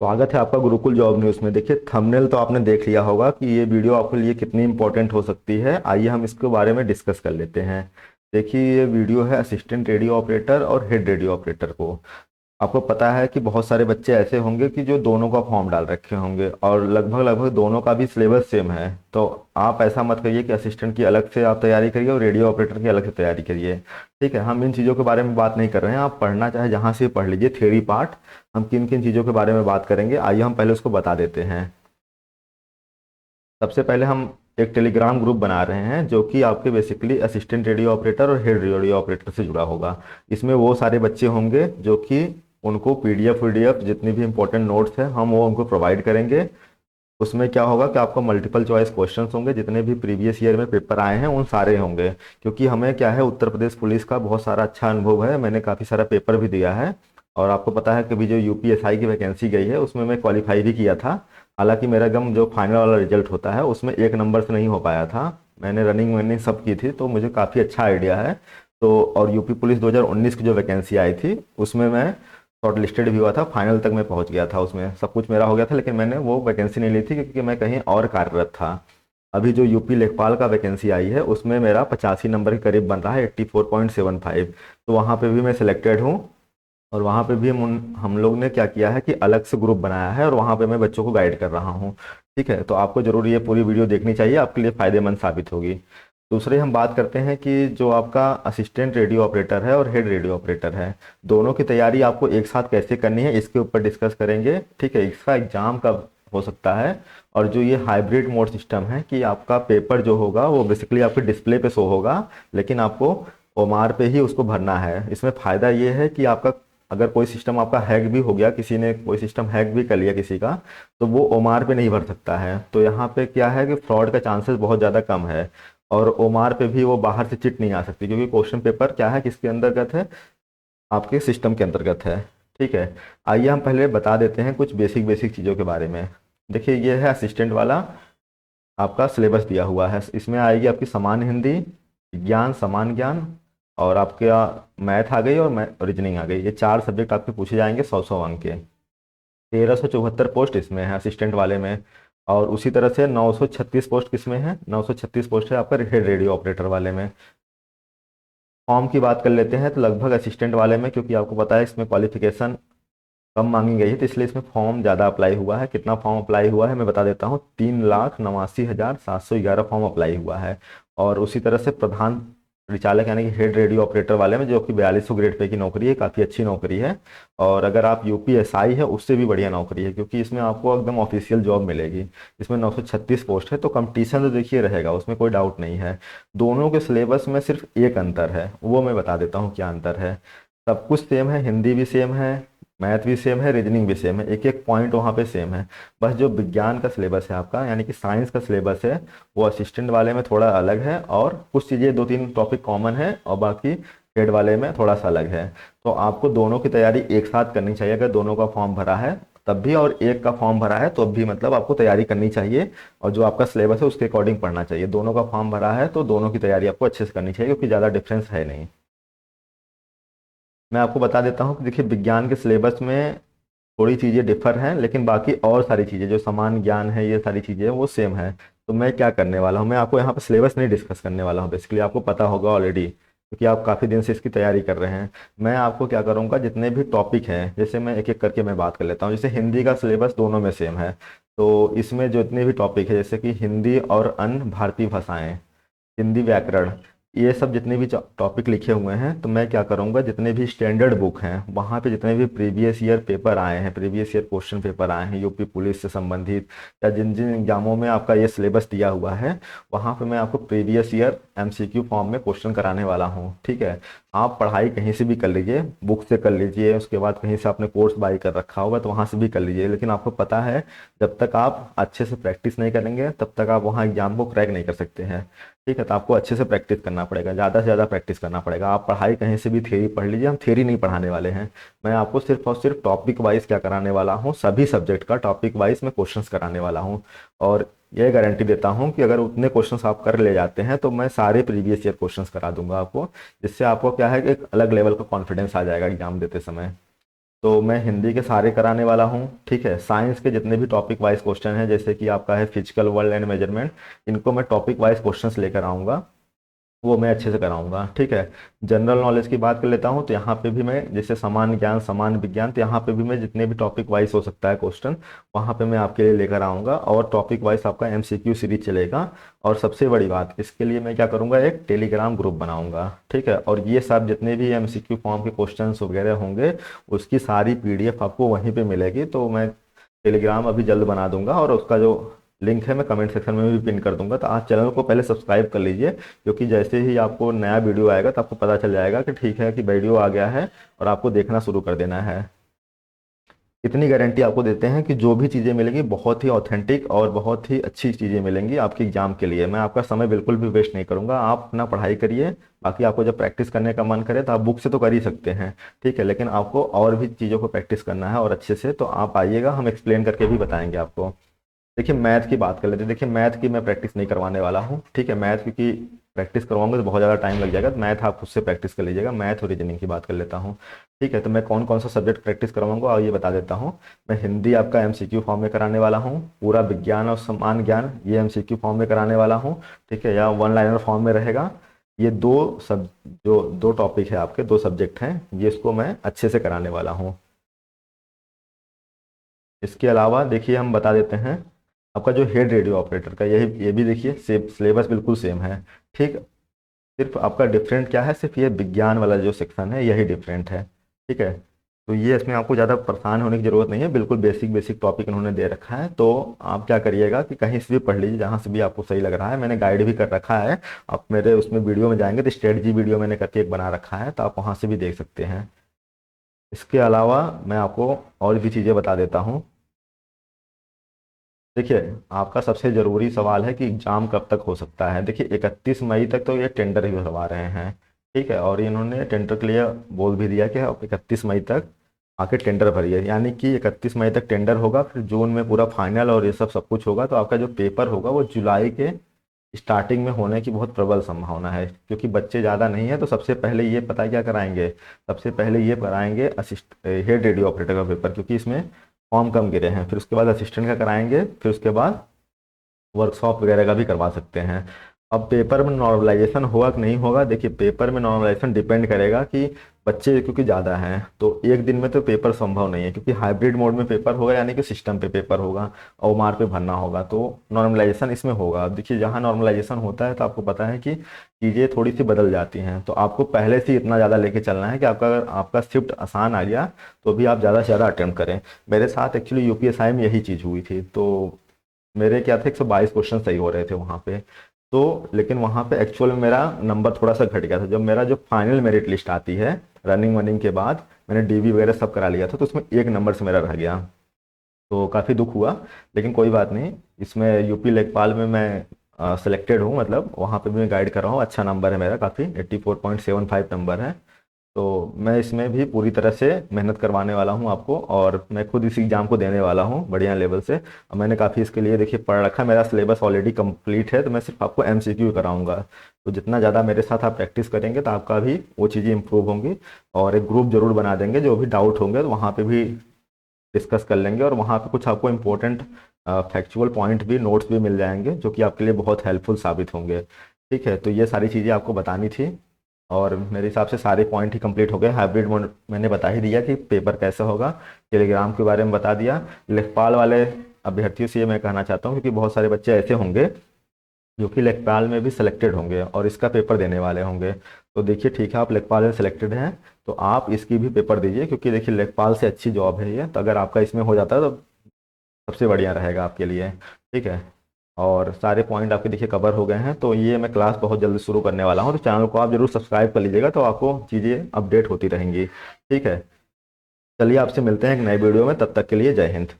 स्वागत है आपका गुरुकुल जॉब न्यूज़ में। देखिए, थंबनेल तो आपने देख लिया होगा कि ये वीडियो आपके लिए कितनी इंपॉर्टेंट हो सकती है। आइए हम इसके बारे में डिस्कस कर लेते हैं। देखिए, ये वीडियो है असिस्टेंट रेडियो ऑपरेटर और हेड रेडियो ऑपरेटर को। आपको पता है कि बहुत सारे बच्चे ऐसे होंगे कि जो दोनों का फॉर्म डाल रखे होंगे और लगभग लगभग दोनों का भी सिलेबस सेम है। तो आप ऐसा मत करिए कि असिस्टेंट की अलग से आप तैयारी करिए और रेडियो ऑपरेटर की अलग से तैयारी करिए। ठीक है, हम इन चीज़ों के बारे में बात नहीं कर रहे हैं। आप पढ़ना चाहे जहाँ से पढ़ लीजिए थ्योरी पार्ट। हम किन किन चीज़ों के बारे में बात करेंगे, आइए हम पहले उसको बता देते हैं। सबसे पहले हम एक टेलीग्राम ग्रुप बना रहे हैं जो कि आपके बेसिकली असिस्टेंट रेडियो ऑपरेटर और हेड रेडियो ऑपरेटर से जुड़ा होगा। इसमें वो सारे बच्चे होंगे जो कि उनको पीडीएफ वीडीएफ जितनी भी इंपॉर्टेंट नोट्स हैं हम वो उनको प्रोवाइड करेंगे। उसमें क्या होगा कि आपको मल्टीपल चॉइस क्वेश्चंस होंगे, जितने भी प्रीवियस ईयर में पेपर आए हैं उन सारे होंगे। क्योंकि हमें क्या है, उत्तर प्रदेश पुलिस का बहुत सारा अच्छा अनुभव है, मैंने काफ़ी सारा पेपर भी दिया है। और आपको पता है कि अभी जो यूपीएसआई की वैकेंसी गई है उसमें मैं क्वालिफाई भी किया था। हालांकि मेरा एकदम जो फाइनल वाला रिजल्ट होता है उसमें एक नंबर से नहीं हो पाया था। मैंने रनिंग वनिंग सब की थी तो मुझे काफ़ी अच्छा आइडिया है। तो और यूपी पुलिस 2019 की जो वैकेंसी आई थी उसमें मैं शॉर्ट लिस्टेड भी हुआ था, फाइनल तक मैं पहुंच गया था, उसमें सब कुछ मेरा हो गया था। लेकिन मैंने वो वैकेंसी नहीं ली थी क्योंकि मैं कहीं और कार्यरत था। अभी जो यूपी लेखपाल का वैकेंसी आई है उसमें मेरा 85 नंबर के करीब बन रहा है, 84.75। तो वहाँ पे भी मैं सिलेक्टेड हूँ। और वहाँ पे भी हम लोग ने क्या किया है कि अलग से ग्रुप बनाया है और वहाँ पे मैं बच्चों को गाइड कर रहा हूँ। ठीक है, तो आपको जरूर ये पूरी वीडियो देखनी चाहिए, आपके लिए फ़ायदेमंद साबित होगी। दूसरे हम बात करते हैं कि जो आपका असिस्टेंट रेडियो ऑपरेटर है और हेड रेडियो ऑपरेटर है, दोनों की तैयारी आपको एक साथ कैसे करनी है इसके ऊपर डिस्कस करेंगे। ठीक है, इसका एग्जाम कब हो सकता है। और जो ये हाइब्रिड मोड सिस्टम है कि आपका पेपर जो होगा वो बेसिकली आपके डिस्प्ले पे शो होगा, लेकिन आपको ओमार पे ही उसको भरना है। इसमें फ़ायदा ये है कि आपका अगर कोई सिस्टम आपका हैक भी हो गया, किसी ने कोई सिस्टम हैक भी कर लिया किसी का, तो वो ओमार पे नहीं भर सकता है। तो यहाँ पे क्या है कि फ्रॉड का चांसेस बहुत ज़्यादा कम है। और ओमार पे भी वो बाहर से चिट नहीं आ सकती क्योंकि क्वेश्चन पेपर क्या है, किसके अंतर्गत है, आपके सिस्टम के अंतर्गत है। ठीक है, आइए हम पहले बता देते हैं कुछ बेसिक बेसिक चीज़ों के बारे में। देखिए, ये है असिस्टेंट वाला आपका सिलेबस दिया हुआ है। इसमें आएगी आपकी सामान्य हिंदी, विज्ञान, समान ज्ञान, और आपका मैथ आ गई और रीजनिंग आ गई। ये चार सब्जेक्ट आपके पूछे जाएंगे 100 100 अंक के। 1374 पोस्ट इसमें है असिस्टेंट वाले में। और उसी तरह से 936 पोस्ट किस में है, 936 पोस्ट है आपका हेड रेडियो ऑपरेटर वाले में। फॉर्म की बात कर लेते हैं तो लगभग असिस्टेंट वाले में, क्योंकि आपको पता है इसमें क्वालिफिकेशन कम मांगी गई है तो इसलिए इसमें फॉर्म ज़्यादा अप्लाई हुआ है। कितना फॉर्म अप्लाई हुआ है मैं बता देता हूँ, 3,89,711 फॉर्म अप्लाई हुआ है। और उसी तरह से प्रधान परिचालक यानी कि हेड रेडियो ऑपरेटर वाले में, जो कि 4200 ग्रेड पे की नौकरी है, काफ़ी अच्छी नौकरी है। और अगर आप यूपीएसआई है उससे भी बढ़िया नौकरी है क्योंकि इसमें आपको एकदम ऑफिशियल जॉब मिलेगी। इसमें 936 पोस्ट है तो कंपटीशन तो देखिए रहेगा, उसमें कोई डाउट नहीं है। दोनों के सिलेबस में सिर्फ एक अंतर है, वो मैं बता देता हूँ क्या अंतर है। सब कुछ सेम है, हिंदी भी सेम है, मैथ भी सेम है, रीजनिंग भी सेम है, एक एक पॉइंट वहाँ पे सेम है। बस जो विज्ञान का सिलेबस है आपका यानी कि साइंस का सिलेबस है वो असिस्टेंट वाले में थोड़ा अलग है, और कुछ चीज़ें दो तीन टॉपिक कॉमन है और बाकी हेड वाले में थोड़ा सा अलग है। तो आपको दोनों की तैयारी एक साथ करनी चाहिए। अगर दोनों का फॉर्म भरा है तब भी, और एक का फॉर्म भरा है तो भी, मतलब आपको तैयारी करनी चाहिए। और जो आपका सिलेबस है उसके अकॉर्डिंग पढ़ना चाहिए। दोनों का फॉर्म भरा है तो दोनों की तैयारी आपको अच्छे से करनी चाहिए क्योंकि ज़्यादा डिफरेंस है नहीं। मैं आपको बता देता हूँ कि देखिए, विज्ञान के सिलेबस में थोड़ी चीज़ें डिफर हैं, लेकिन बाकी और सारी चीज़ें जो समान ज्ञान है, ये सारी चीज़ें वो सेम है। तो मैं क्या करने वाला हूँ, मैं आपको यहाँ पे सिलेबस नहीं डिस्कस करने वाला हूँ, बेसिकली आपको पता होगा ऑलरेडी क्योंकि आप काफ़ी दिन से इसकी तैयारी कर रहे हैं। मैं आपको क्या करूँगा, जितने भी टॉपिक हैं जैसे मैं एक एक करके मैं बात कर लेता हूँ। जैसे हिंदी का सिलेबस दोनों में सेम है, तो इसमें जो जितने भी टॉपिक है जैसे कि हिंदी और अन्य भारतीय भाषाएं, हिंदी व्याकरण, ये सब जितने भी टॉपिक लिखे हुए हैं, तो मैं क्या करूँगा, जितने भी स्टैंडर्ड बुक हैं वहाँ पे जितने भी प्रीवियस ईयर पेपर आए हैं, प्रीवियस ईयर क्वेश्चन पेपर आए हैं यूपी पुलिस से संबंधित, या जिन जिन एग्जामों में आपका ये सिलेबस दिया हुआ है, वहाँ पे मैं आपको प्रीवियस ईयर एमसीक्यू फॉर्म में क्वेश्चन कराने वाला हूँ। ठीक है, आप पढ़ाई कहीं से भी कर लीजिए, बुक से कर लीजिए, उसके बाद कहीं से आपने कोर्स बाई कर रखा होगा तो वहाँ से भी कर लीजिए, लेकिन आपको पता है जब तक आप अच्छे से प्रैक्टिस नहीं करेंगे तब तक आप वहाँ एग्जाम को क्रैक नहीं कर सकते हैं। ठीक है, तो आपको अच्छे से प्रैक्टिस करना पड़ेगा, ज़्यादा से ज़्यादा प्रैक्टिस करना पड़ेगा। आप पढ़ाई कहीं से भी थ्योरी पढ़ लीजिए, हम थ्योरी नहीं पढ़ाने वाले हैं। मैं आपको सिर्फ और सिर्फ टॉपिक वाइज क्या कराने वाला हूँ, सभी सब्जेक्ट का टॉपिक वाइज मैं क्वेश्चंस कराने वाला हूँ। और ये गारंटी देता हूँ कि अगर उतने क्वेश्चंस आप कर ले जाते हैं तो मैं सारे प्रीवियस ईयर क्वेश्चंस करा दूंगा आपको, जिससे आपको क्या है कि एक अलग लेवल का कॉन्फिडेंस आ जाएगा एग्जाम देते समय। तो मैं हिंदी के सारे कराने वाला हूँ, ठीक है। साइंस के जितने भी टॉपिक वाइज क्वेश्चन हैं, जैसे कि आपका है फिजिकल वर्ल्ड एंड मेजरमेंट, इनको मैं टॉपिक वाइज क्वेश्चंस लेकर आऊँगा, वो मैं अच्छे से कराऊंगा, ठीक है। जनरल नॉलेज की बात कर लेता हूँ, तो यहाँ पे भी मैं जैसे समान ज्ञान, समान विज्ञान, तो यहाँ पे भी मैं जितने भी टॉपिक वाइज हो सकता है क्वेश्चन, वहाँ पे मैं आपके लिए लेकर आऊँगा, और टॉपिक वाइज आपका एमसीक्यू सीरीज चलेगा। और सबसे बड़ी बात, इसके लिए मैं क्या करूँगा, एक टेलीग्राम ग्रुप बनाऊंगा, ठीक है। और ये सब जितने भी एमसीक्यू फॉर्म के क्वेश्चन वगैरह होंगे, उसकी सारी पीडीएफ आपको वहीं पर मिलेगी। तो मैं टेलीग्राम अभी जल्द बना दूंगा, और उसका जो लिंक है मैं कमेंट सेक्शन में भी पिन कर दूंगा। तो आप चैनल को पहले सब्सक्राइब कर लीजिए, क्योंकि जैसे ही आपको नया वीडियो आएगा तो आपको पता चल जाएगा कि ठीक है कि वीडियो आ गया है, और आपको देखना शुरू कर देना है। इतनी गारंटी आपको देते हैं कि जो भी चीज़ें मिलेंगी बहुत ही ऑथेंटिक और बहुत ही अच्छी चीज़ें मिलेंगी आपके एग्जाम के लिए। मैं आपका समय बिल्कुल भी वेस्ट नहीं करूंगा, आप अपना पढ़ाई करिए। बाकी आपको जब प्रैक्टिस करने का मन करे तो आप बुक से तो कर ही सकते हैं, ठीक है, लेकिन आपको और भी चीज़ों को प्रैक्टिस करना है और अच्छे से, तो आप आइएगा, हम एक्सप्लेन करके भी बताएंगे आपको। देखिए मैथ की बात कर लेते हैं। देखिए मैथ की मैं प्रैक्टिस नहीं करवाने वाला हूँ, ठीक है। मैथ क्योंकि प्रैक्टिस करवाऊंगा तो बहुत ज़्यादा टाइम लग जाएगा, तो मैथ आप खुद से प्रैक्टिस कर लीजिएगा। मैथ और रीजनिंग की बात कर लेता हूँ, ठीक है। तो मैं कौन कौन सा सब्जेक्ट प्रैक्टिस करवाऊंगा और ये बता देता हूँ। मैं हिंदी आपका एमसीक्यू फॉर्म में कराने वाला हूँ, पूरा विज्ञान और समान ज्ञान ये एमसीक्यू फॉर्म में कराने वाला हूँ, ठीक है, या वन लाइनर फॉर्म में रहेगा। ये दो सब, जो दो टॉपिक है आपके, दो सब्जेक्ट हैं, ये इसको मैं अच्छे से कराने वाला हूँ। इसके अलावा देखिए हम बता देते हैं, आपका जो हेड रेडियो ऑपरेटर का यही, ये भी देखिए सेम सिलेबस बिल्कुल सेम है, ठीक। सिर्फ आपका डिफरेंट क्या है, सिर्फ ये विज्ञान वाला जो सेक्शन है यही डिफरेंट है, ठीक है। तो ये इसमें आपको ज़्यादा परेशान होने की ज़रूरत नहीं है, बिल्कुल बेसिक बेसिक टॉपिक इन्होंने दे रखा है। तो आप क्या करिएगा कि कहीं से भी पढ़ लीजिए, जहाँ से भी आपको सही लग रहा है। मैंने गाइड भी कर रखा है, आप मेरे उसमें वीडियो में जाएंगे तो स्ट्रेटजी वीडियो मैंने करके एक बना रखा है, तो आप वहाँ से भी देख सकते हैं। इसके अलावा मैं आपको और भी चीज़ें बता देता हूँ। देखिए आपका सबसे ज़रूरी सवाल है कि एग्ज़ाम कब तक हो सकता है। देखिए 31 मई तक तो ये टेंडर ही भरवा रहे हैं, ठीक है, और इन्होंने टेंडर के लिए बोल भी दिया कि आप 31 मई तक आके टेंडर भरिए, यानी कि 31 मई तक टेंडर होगा, फिर जून में पूरा फाइनल और ये सब सब कुछ होगा। तो आपका जो पेपर होगा वो जुलाई के स्टार्टिंग में होने की बहुत प्रबल संभावना है, क्योंकि बच्चे ज़्यादा नहीं है। तो सबसे पहले ये पता है क्या कराएंगे, सबसे पहले ये कराएंगे असिस्ट हेड रेडियो ऑपरेटर का पेपर, क्योंकि इसमें फॉर्म कम गिरे हैं। फिर उसके बाद असिस्टेंट का कराएंगे, फिर उसके बाद वर्कशॉप वगैरह का भी करवा सकते हैं। अब पेपर में नॉर्मलाइजेशन होगा कि नहीं होगा, देखिए पेपर में नॉर्मलाइजेशन डिपेंड करेगा कि बच्चे क्योंकि ज़्यादा हैं, तो एक दिन में तो पेपर संभव नहीं है, क्योंकि हाइब्रिड मोड में पेपर होगा, यानी कि सिस्टम पे पेपर होगा, ओमार पे भरना होगा, तो नॉर्मलाइजेशन इसमें होगा। अब देखिए जहाँ नॉर्मलाइजेशन होता है तो आपको पता है कि चीज़ें थोड़ी सी बदल जाती हैं, तो आपको पहले से ही इतना ज़्यादा लेके चलना है कि आपका अगर आपका शिफ्ट आसान आ गया तो भी आप ज़्यादा से ज़्यादा अटेम्प्ट करें। मेरे साथ एक्चुअली यूपीएसआई में यही चीज़ हुई थी। तो मेरे क्या थे, 122 क्वेश्चन सही हो रहे थे वहाँ पे, तो लेकिन वहाँ पे एक्चुअल में मेरा नंबर थोड़ा सा घट गया था। जब मेरा जो फाइनल मेरिट लिस्ट आती है रनिंग वनिंग के बाद, मैंने डीवी वगैरह सब करा लिया था, तो उसमें एक नंबर से मेरा रह गया, तो काफ़ी दुख हुआ। लेकिन कोई बात नहीं, इसमें यूपी लेखपाल में मैं सिलेक्टेड हूँ, मतलब वहाँ पे भी मैं गाइड कर रहा हूँ, अच्छा नंबर है मेरा, काफ़ी 84.75 नंबर है। तो मैं इसमें भी पूरी तरह से मेहनत करवाने वाला हूँ आपको, और मैं खुद इस एग्ज़ाम को देने वाला हूँ बढ़िया लेवल से। और मैंने काफ़ी इसके लिए देखिए पढ़ रखा है, मेरा सिलेबस ऑलरेडी कंप्लीट है, तो मैं सिर्फ आपको एमसीक्यू कराऊंगा। तो जितना ज़्यादा मेरे साथ आप प्रैक्टिस करेंगे तो आपका भी वो चीज़ें इंप्रूव होंगी। और एक ग्रुप जरूर बना देंगे, जो भी डाउट होंगे तो वहाँ पे भी डिस्कस कर लेंगे, और वहाँ पे कुछ आपको इंपॉर्टेंट फैक्चुअल पॉइंट भी, नोट्स भी मिल जाएंगे, जो कि आपके लिए बहुत हेल्पफुल साबित होंगे, ठीक है। तो ये सारी चीज़ें आपको बतानी थी, और मेरे हिसाब से सारे पॉइंट ही कंप्लीट हो गए। हाइब्रिड मोड मैंने बता ही दिया कि पेपर कैसे होगा, टेलीग्राम के बारे में बता दिया। लेखपाल वाले अभ्यर्थियों से ये मैं कहना चाहता हूँ, क्योंकि बहुत सारे बच्चे ऐसे होंगे जो कि लेखपाल में भी सिलेक्टेड होंगे और इसका पेपर देने वाले होंगे। तो देखिए ठीक है, आप लेखपाल में सिलेक्टेड हैं तो आप इसकी भी पेपर दीजिए, क्योंकि देखिए लेखपाल से अच्छी जॉब है ये, तो अगर आपका इसमें हो जाता है तो सबसे बढ़िया रहेगा आपके लिए, ठीक है। और सारे पॉइंट आपके देखिए कवर हो गए हैं। तो ये मैं क्लास बहुत जल्दी शुरू करने वाला हूँ, तो चैनल को आप जरूर सब्सक्राइब कर लीजिएगा, तो आपको चीज़ें अपडेट होती रहेंगी, ठीक है। चलिए आपसे मिलते हैं एक नए वीडियो में, तब तक के लिए जय हिंद।